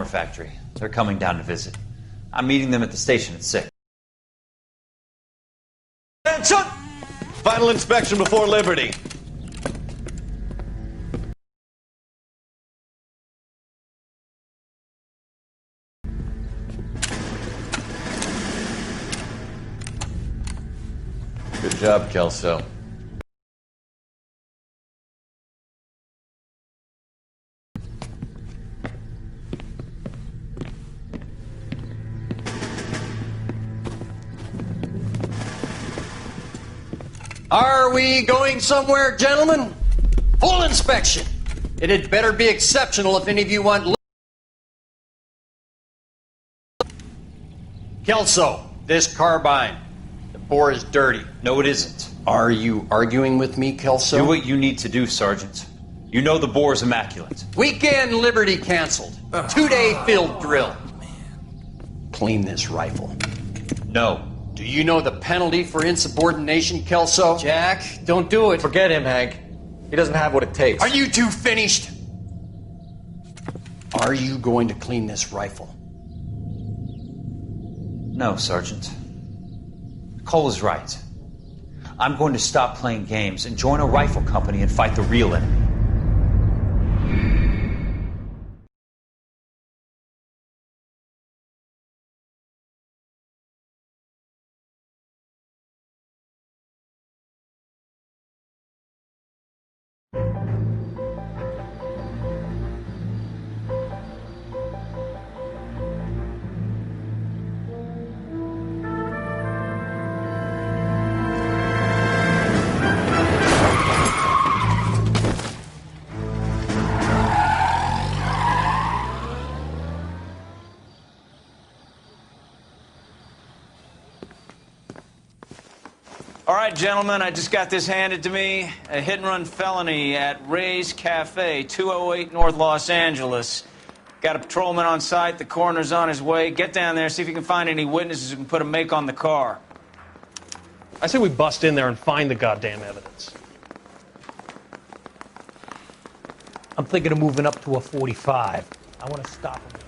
armor factory. They're coming down to visit. I'm meeting them at the station at 6. Attention! Final inspection before Liberty. Good job, Kelso. Are we going somewhere, gentlemen? Full inspection. It had better be exceptional if any of you want... Kelso, this carbine. The bore is dirty. No, it isn't. Are you arguing with me, Kelso? Do what you need to do, Sergeant. You know the bore's immaculate. Weekend Liberty canceled. 2-day field drill. Clean this rifle. No. Do you know the penalty for insubordination, Kelso? Jack, don't do it. Forget him, Hank. He doesn't have what it takes. Are you two finished? Are you going to clean this rifle? No, Sergeant. Cole is right. I'm going to stop playing games and join a rifle company and fight the real enemy. All right, gentlemen, I just got this handed to me. A hit-and-run felony at Ray's Cafe, 208 North Los Angeles. Got a patrolman on site. The coroner's on his way. Get down there, see if you can find any witnesses who can put a make on the car. I say we bust in there and find the goddamn evidence. I'm thinking of moving up to a 45. I want to stop him.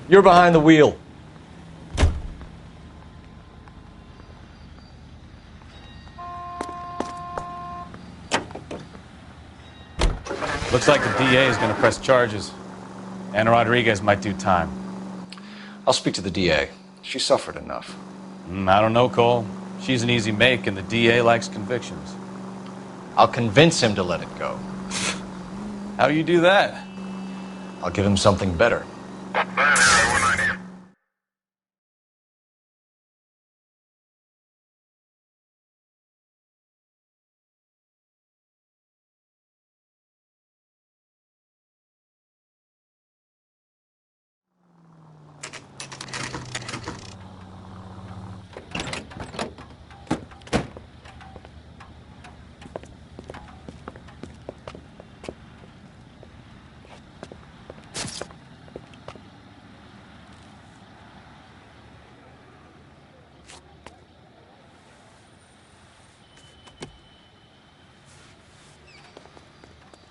You're behind the wheel. Looks like the DA is going to press charges. Anna Rodriguez might do time. I'll speak to the DA. She suffered enough. I don't know, Cole. She's an easy make, and the DA likes convictions. I'll convince him to let it go. How you do that? I'll give him something better.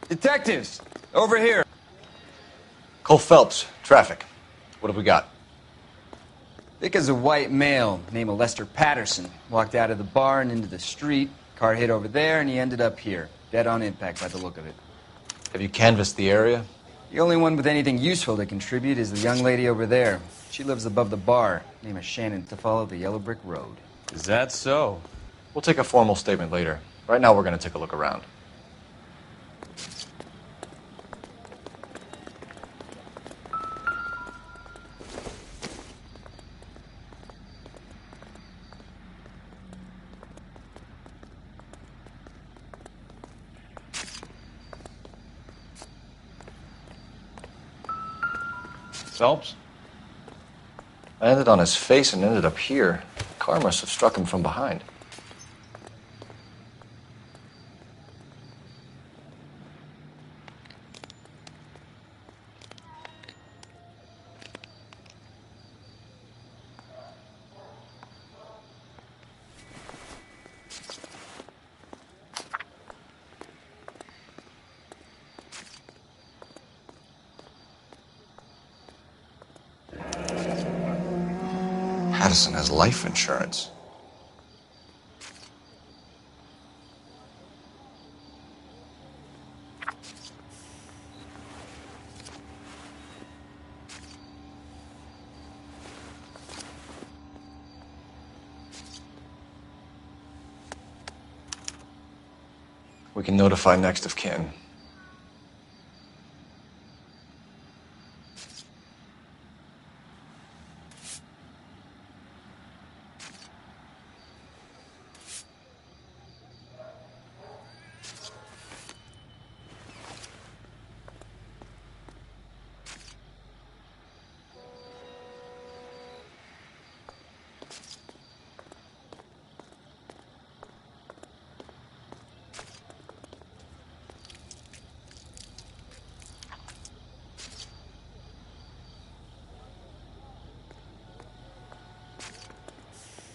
Detectives, over here. Cole Phelps, traffic. What have we got? Vic is a white male named Lester Patterson. Walked out of the bar and into the street. Car hit over there, and he ended up here. Dead on impact by the look of it. Have you canvassed the area? The only one with anything useful to contribute is the young lady over there. She lives above the bar. Name is Shannon, to follow the yellow brick road. Is that so? We'll take a formal statement later. Right now, we're going to take a look around. Phelps? I landed on his face and ended up here. The car must have struck him from behind. Patterson has life insurance. We can notify next of kin.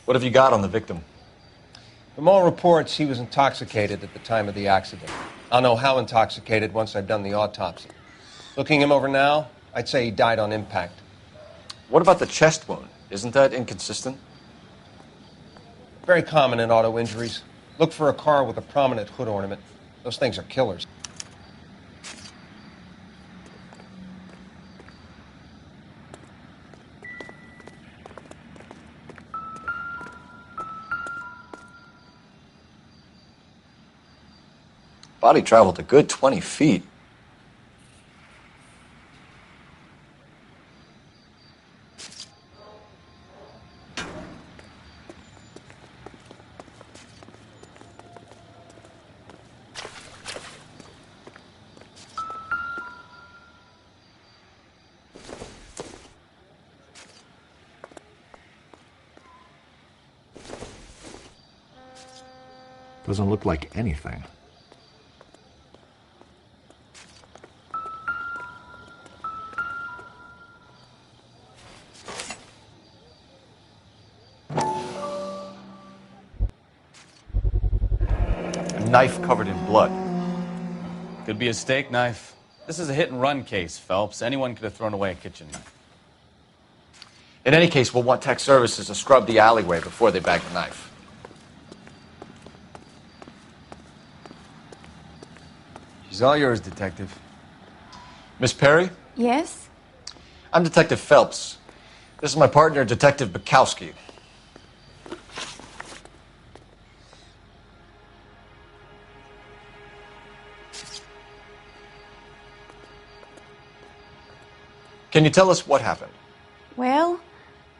What have you got on the victim? From all reports, he was intoxicated at the time of the accident. I'll know how intoxicated once I've done the autopsy. Looking him over now, I'd say he died on impact. What about the chest wound? Isn't that inconsistent? Very common in auto injuries. Look for a car with a prominent hood ornament. Those things are killers. Body traveled a good 20 feet. Doesn't look like anything. Knife covered in blood. Could be a steak knife. This is a hit-and-run case, Phelps. Anyone could have thrown away a kitchen knife. In any case, we'll want tech services to scrub the alleyway before they bag the knife. She's all yours, Detective. Miss Perry? Yes? I'm Detective Phelps. This is my partner, Detective Bukowski. Can you tell us what happened? Well,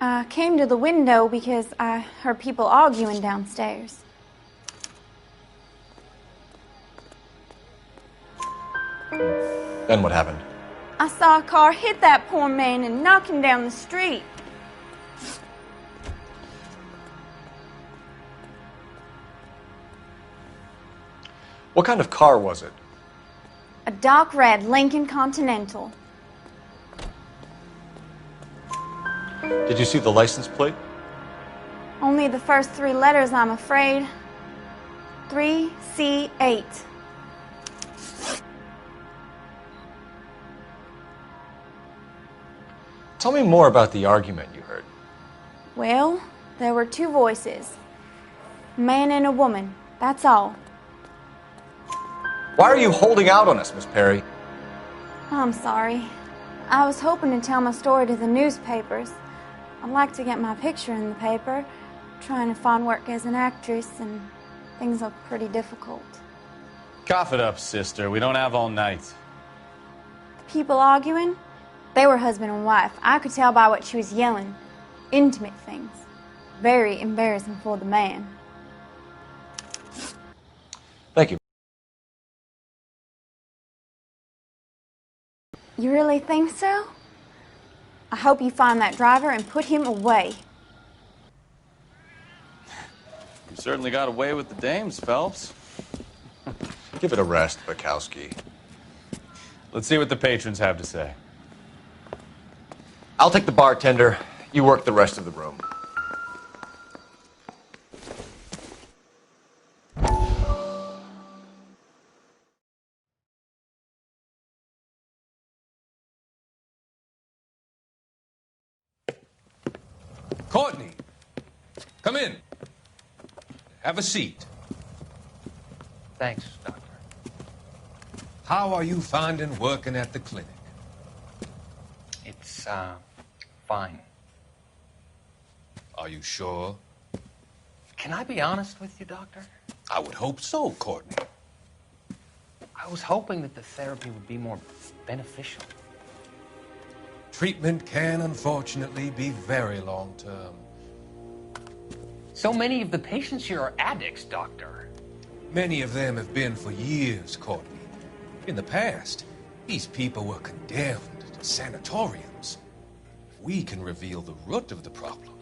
I came to the window because I heard people arguing downstairs. Then what happened? I saw a car hit that poor man and knock him down the street. What kind of car was it? A dark red Lincoln Continental. Did you see the license plate? Only the first three letters, I'm afraid. 3C8. Tell me more about the argument you heard. Well, there were two voices. A man and a woman, that's all. Why are you holding out on us, Miss Perry? I'm sorry. I was hoping to tell my story to the newspapers. I'd like to get my picture in the paper, trying to find work as an actress, and Things look pretty difficult. Cough it up, sister. We don't have all night. The people arguing, they were husband and wife. I could tell by what she was yelling. Intimate things. Very embarrassing for the man. Thank you. You really think so? I hope you find that driver and put him away. You certainly got away with the dames, Phelps. Give it a rest, Bukowski. Let's see what the patrons have to say. I'll take the bartender. You work the rest of the room. Courtney, come in. Have a seat. Thanks, Doctor. How are you finding working at the clinic? It's, fine. Are you sure? Can I be honest with you, Doctor? I would hope so, Courtney. I was hoping that the therapy would be more beneficial. Treatment can, unfortunately, be very long-term. So many of the patients here are addicts, Doctor. Many of them have been for years, Courtney. In the past, these people were condemned to sanatoriums. If we can reveal the root of the problem,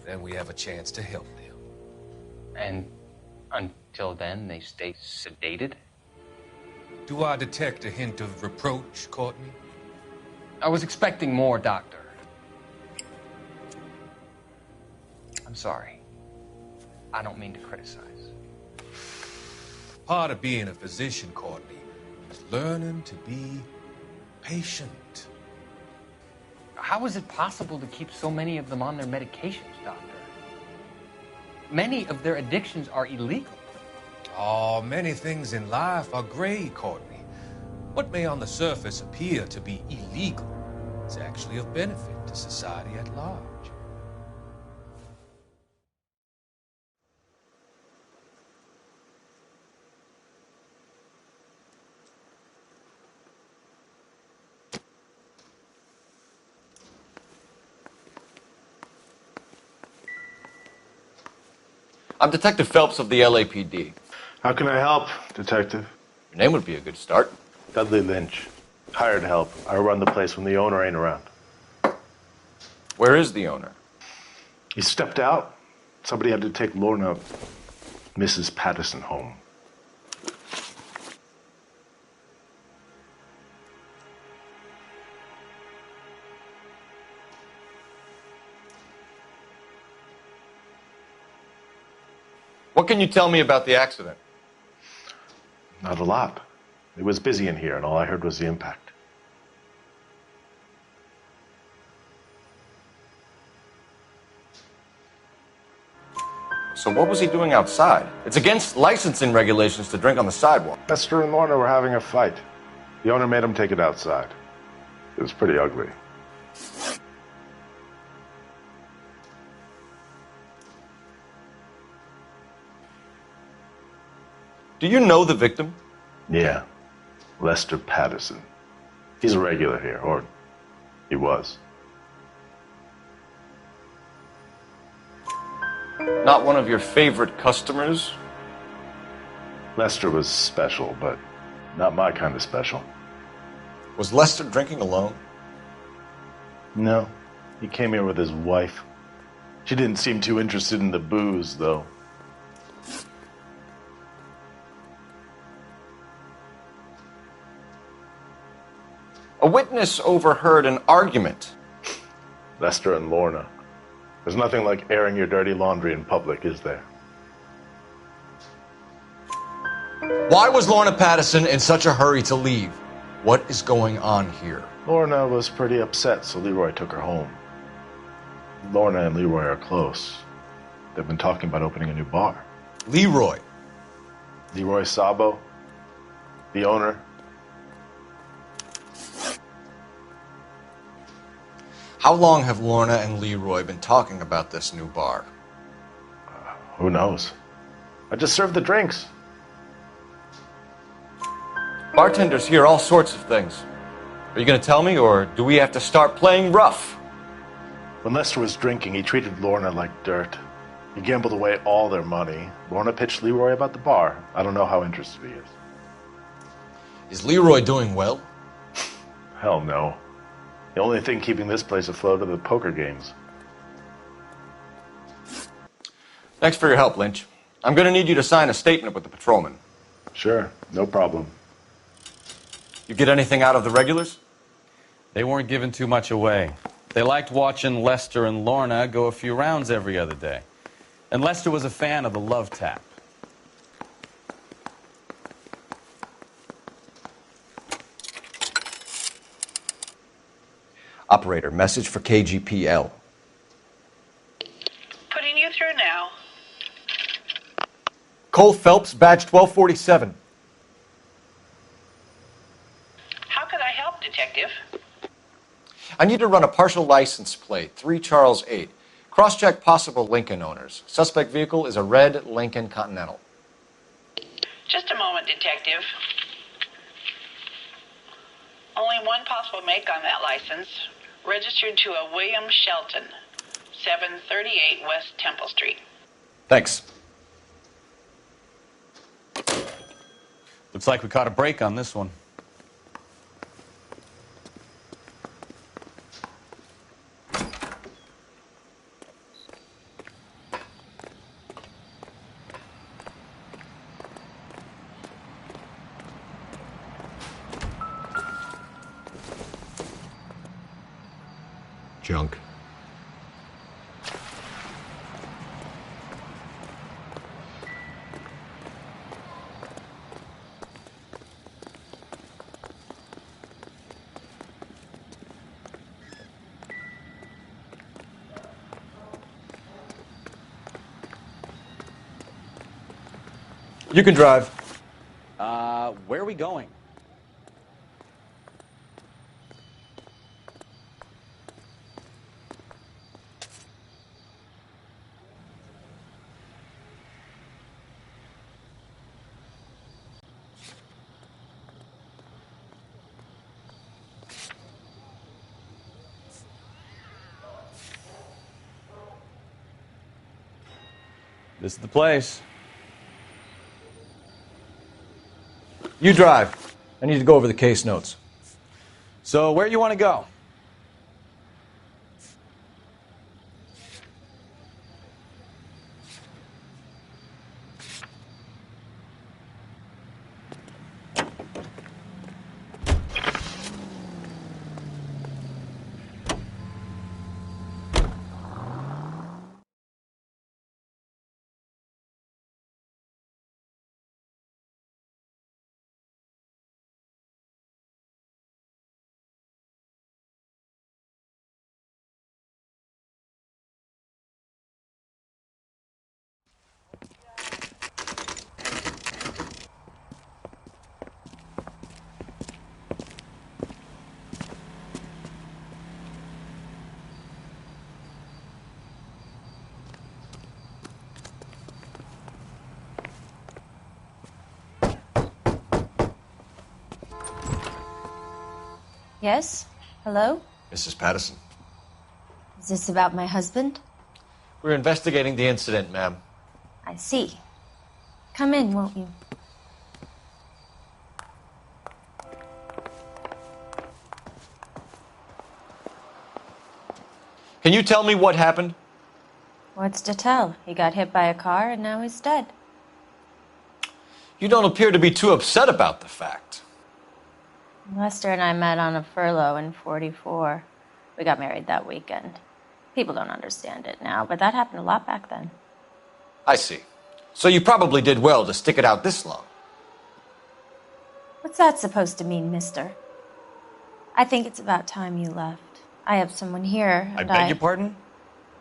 then we have a chance to help them. And until then, they stay sedated? Do I detect a hint of reproach, Courtney? I was expecting more, Doctor. I'm sorry. I don't mean to criticize. Part of being a physician, Courtney, is learning to be patient. How is it possible to keep so many of them on their medications, Doctor? Many of their addictions are illegal. Oh, many things in life are gray, Courtney. What may on the surface appear to be illegal is actually of benefit to society at large. I'm Detective Phelps of the LAPD. How can I help, Detective? Your name would be a good start. Dudley Lynch. Hired help. I run the place when the owner ain't around. Where is the owner? He stepped out. Somebody had to take Lorna, Mrs. Patterson, home. What can you tell me about the accident? Not a lot. It was busy in here, and all I heard was the impact. So what was he doing outside? It's against licensing regulations to drink on the sidewalk. Lester and Lorna were having a fight. The owner made him take it outside. It was pretty ugly. Do you know the victim? Yeah. Lester Patterson. He's a regular here, or he was. Not one of your favorite customers? Lester was special, but not my kind of special. Was Lester drinking alone? No. He came here with his wife. She didn't seem too interested in the booze, though. A witness overheard an argument. Lester and Lorna. There's nothing like airing your dirty laundry in public, is there? Why was Lorna Patterson in such a hurry to leave? What is going on here? Lorna was pretty upset, so Leroy took her home. Lorna and Leroy are close. They've been talking about opening a new bar. Leroy? Leroy Sabo, the owner. How long have Lorna and Leroy been talking about this new bar? Who knows? I just served the drinks. Bartenders hear all sorts of things. Are you going to tell me, or do we have to start playing rough? When Lester was drinking, he treated Lorna like dirt. He gambled away all their money. Lorna pitched Leroy about the bar. I don't know how interested he is. Is Leroy doing well? Hell no. The only thing keeping this place afloat are the poker games. Thanks for your help, Lynch. I'm going to need you to sign a statement with the patrolman. Sure, no problem. You get anything out of the regulars? They weren't giving too much away. They liked watching Lester and Lorna go a few rounds every other day. And Lester was a fan of the love tap. Operator, message for KGPL. Putting you through now. Cole Phelps, badge 1247. How could I help, Detective? I need to run a partial license plate, 3 Charles 8. Cross-check possible Lincoln owners. Suspect vehicle is a red Lincoln Continental. Just a moment, Detective. Only one possible make on that license. Registered to a William Shelton, 738 West Temple Street. Thanks. Looks like we caught a break on this one. Junk. You can drive. Where are we going? This is the place. You drive. I need to go over the case notes. So, where do you want to go? Yes? Hello? Mrs. Patterson. Is this about my husband? We're investigating the incident, ma'am. I see. Come in, won't you? Can you tell me what happened? What's to tell? He got hit by a car and now he's dead. You don't appear to be too upset about the fact. Lester and I met on a furlough in '44. We got married that weekend. People don't understand it now, but that happened a lot back then. I see. So you probably did well to stick it out this long. What's that supposed to mean, mister? I think it's about time you left. I have someone here, I and beg your pardon?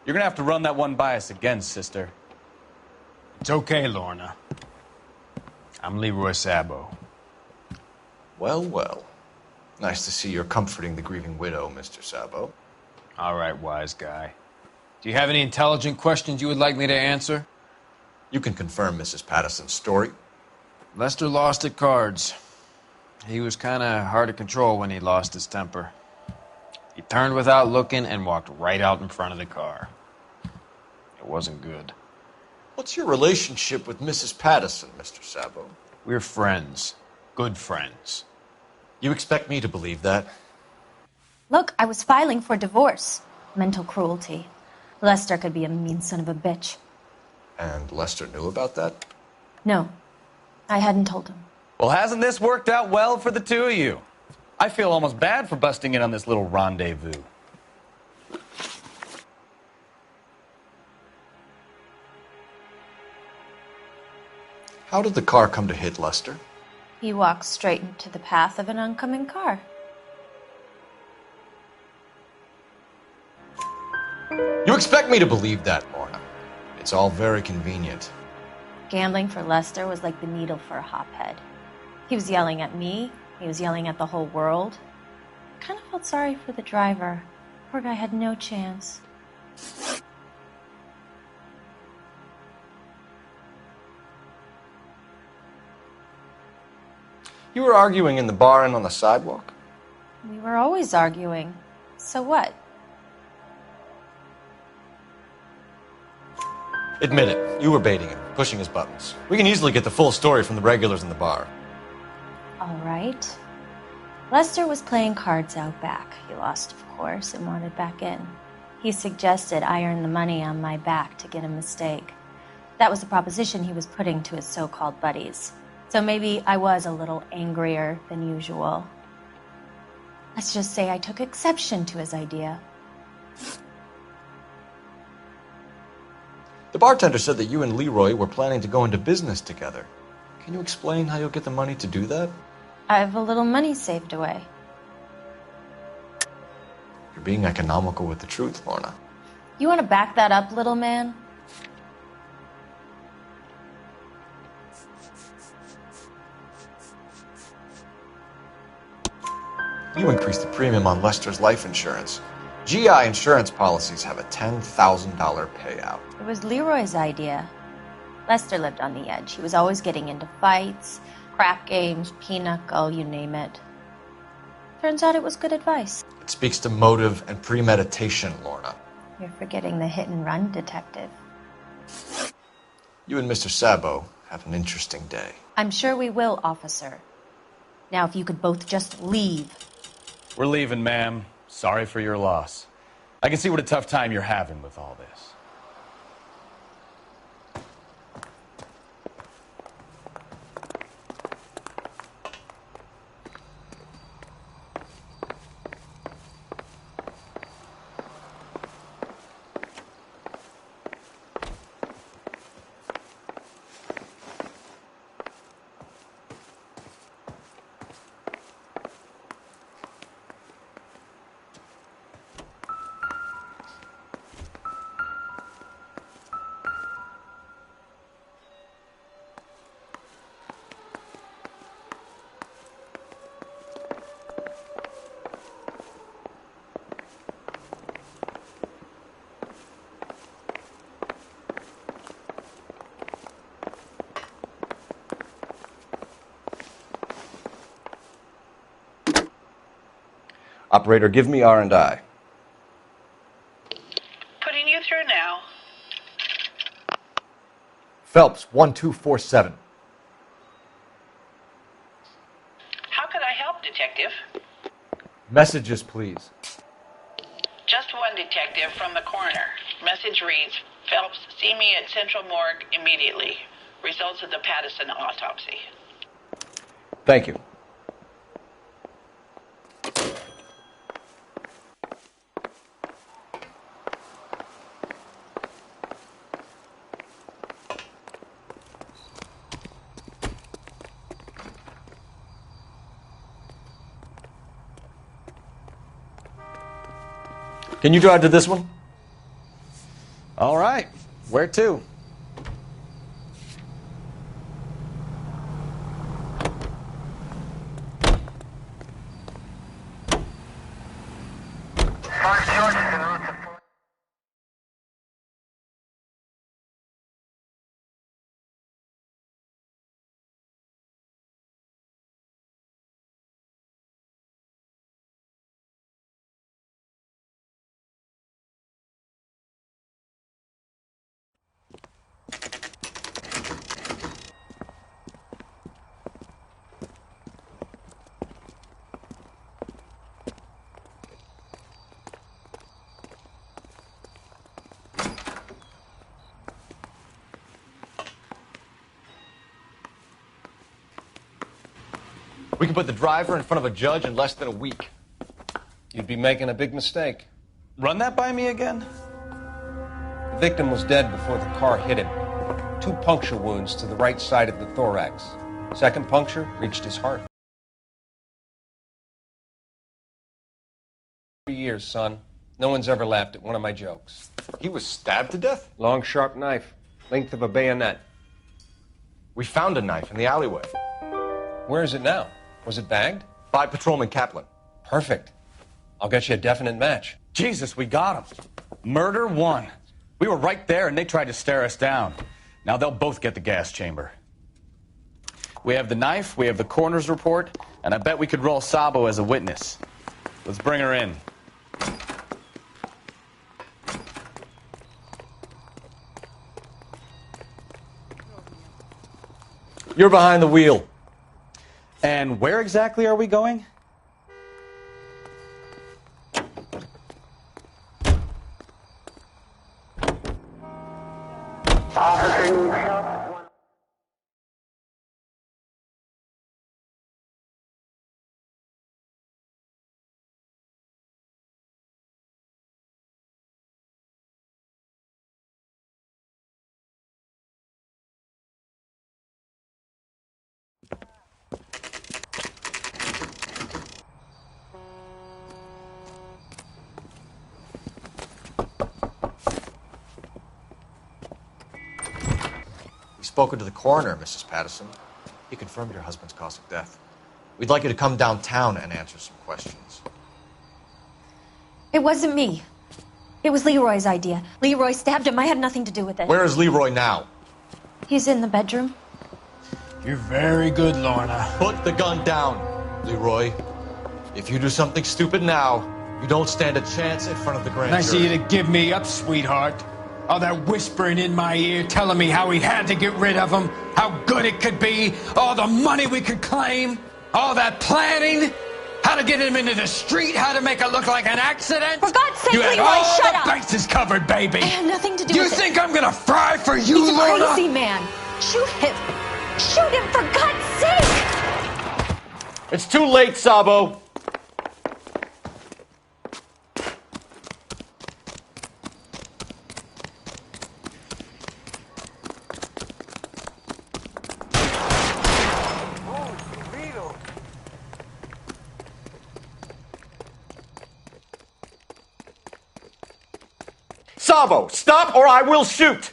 You're gonna have to run that one by us again, sister. It's okay, Lorna. I'm Leroy Sabo. Well, well. Nice to see you're comforting the grieving widow, Mr. Sabo. All right, wise guy. Do you have any intelligent questions you would like me to answer? You can confirm Mrs. Patterson's story. Lester lost at cards. He was kind of hard to control when he lost his temper. He turned without looking and walked right out in front of the car. It wasn't good. What's your relationship with Mrs. Patterson, Mr. Sabo? We're friends. Good friends. You expect me to believe that? Look, I was filing for divorce. Mental cruelty. Lester could be a mean son of a bitch. And Lester knew about that? No, I hadn't told him. Well, hasn't this worked out well for the two of you? I feel almost bad for busting in on this little rendezvous. How did the car come to hit Lester? He walked straight into the path of an oncoming car. You expect me to believe that, Lorna. It's all very convenient. Gambling for Lester was like the needle for a hophead. He was yelling at me. He was yelling at the whole world. I kind of felt sorry for the driver. Poor guy had no chance. You were arguing in the bar and on the sidewalk? We were always arguing. So what? Admit it. You were baiting him, pushing his buttons. We can easily get the full story from the regulars in the bar. All right. Lester was playing cards out back. He lost, of course, and wanted back in. He suggested I earn the money on my back to get a mistake. That was the proposition he was putting to his so-called buddies. So maybe I was a little angrier than usual. Let's just say I took exception to his idea. The bartender said that you and Leroy were planning to go into business together. Can you explain how you'll get the money to do that? I have a little money saved away. You're being economical with the truth, Lorna. You want to back that up, little man? You increased the premium on Lester's life insurance. GI insurance policies have a $10,000 payout. It was Leroy's idea. Lester lived on the edge. He was always getting into fights, crap games, pinochle, you name it. Turns out it was good advice. It speaks to motive and premeditation, Lorna. You're forgetting the hit-and-run detective. You and Mr. Sabo have an interesting day. I'm sure we will, officer. Now, if you could both just leave. We're leaving, ma'am. Sorry for your loss. I can see what a tough time you're having with all this. Operator, give me R&I. Putting you through now. Phelps, 1247. How could I help, Detective? Messages, please. Just one detective from the coroner. Message reads, Phelps, see me at Central Morgue immediately. Results of the Patterson autopsy. Thank you. Can you drive to this one? All right. Where to? We can put the driver in front of a judge in less than a week. You'd be making a big mistake. Run that by me again? The victim was dead before the car hit him. 2 puncture wounds to the right side of the thorax. Second puncture reached his heart. 3 years, son. No one's ever laughed at one of my jokes. He was stabbed to death? Long, sharp knife. Length of a bayonet. We found a knife in the alleyway. Where is it now? Was it bagged? By Patrolman Kaplan. Perfect. I'll get you a definite match. Jesus, we got him. Murder 1. We were right there and they tried to stare us down. Now they'll both get the gas chamber. We have the knife, we have the coroner's report, and I bet we could roll Sabo as a witness. Let's bring her in. You're behind the wheel. And where exactly are we going? We've spoken to the coroner, Mrs. Patterson. He confirmed your husband's cause of death. We'd like you to come downtown and answer some questions. It wasn't me. It was Leroy's idea. Leroy stabbed him. I had nothing to do with it. Where is Leroy now? He's in the bedroom. You're very good, Lorna. Put the gun down, Leroy. If you do something stupid now, you don't stand a chance in front of the grand Nice of jury. you to give me up, sweetheart. All that whispering in my ear telling me how we had to get rid of him, how good it could be, all the money we could claim, all that planning, how to get him into the street, how to make it look like an accident. For God's sake, you had Leroy, all shut the up. bases covered, baby. I had nothing to do You with it. think I'm gonna fry for you, He's a Lorna? crazy man. Shoot him. Shoot him, for God's sake. It's too late, Sabo. Sabo, stop or I will shoot!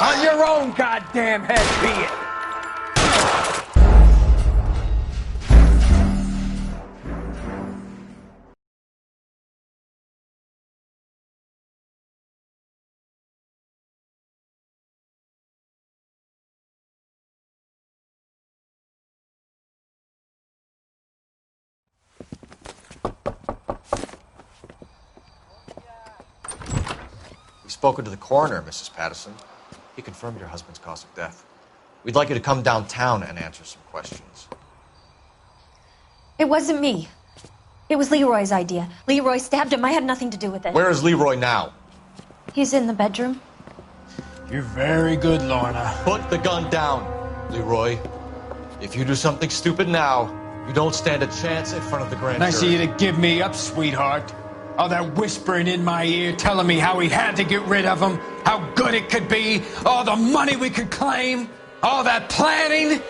On your own goddamn head, be it. We've spoken to the coroner, Mrs. Patterson. He confirmed your husband's cause of death. We'd like you to come downtown and answer some questions. It wasn't me. It was Leroy's idea. Leroy stabbed him. I had nothing to do with it. Where is Leroy now? He's in the bedroom. You're very good, Lorna. Put the gun down, Leroy. If you do something stupid now, you don't stand a chance in front of the grand Nice of jury. you to give me up, sweetheart. All that whispering in my ear telling me how we had to get rid of him, how good it could be, all the money we could claim, all that planning,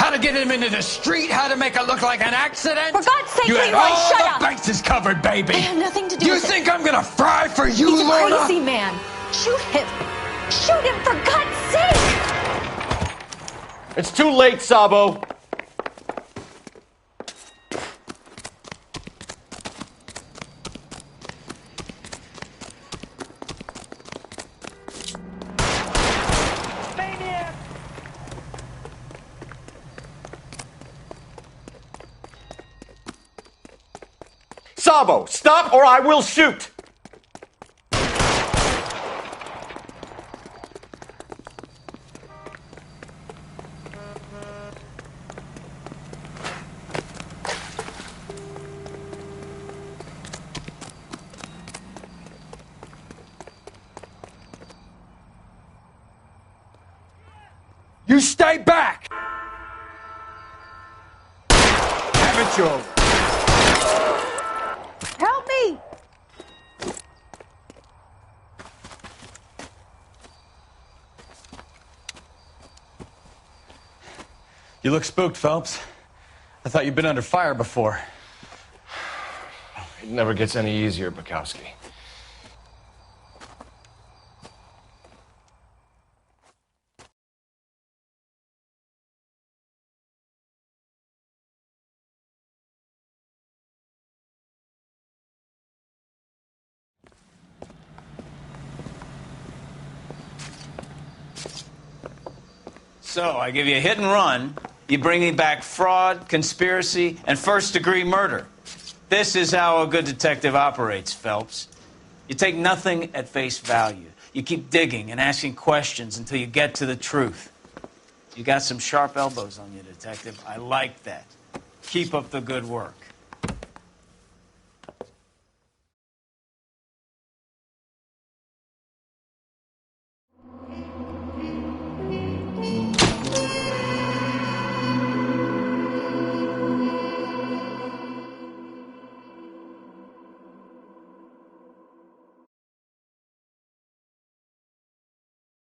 how to get him into the street, how to make it look like an accident. For God's sake, you had Leroy, all shut the up. bases covered, baby. I had nothing to do You with it. think I'm gonna fry for you, He's a Lorna? crazy man. Shoot him. Shoot him, for God's sake. It's too late, Sabo. Sabo, stop or I will shoot! stay back! Have it your way. Help me! You look spooked, Phelps. I thought you'd been under fire before. It never gets any easier, Bukowski. So, I give you a hit and run. You bring me back fraud, conspiracy, and first-degree murder. This is how a good detective operates, Phelps. You take nothing at face value. You keep digging and asking questions until you get to the truth. You got some sharp elbows on you, detective. I like that. Keep up the good work.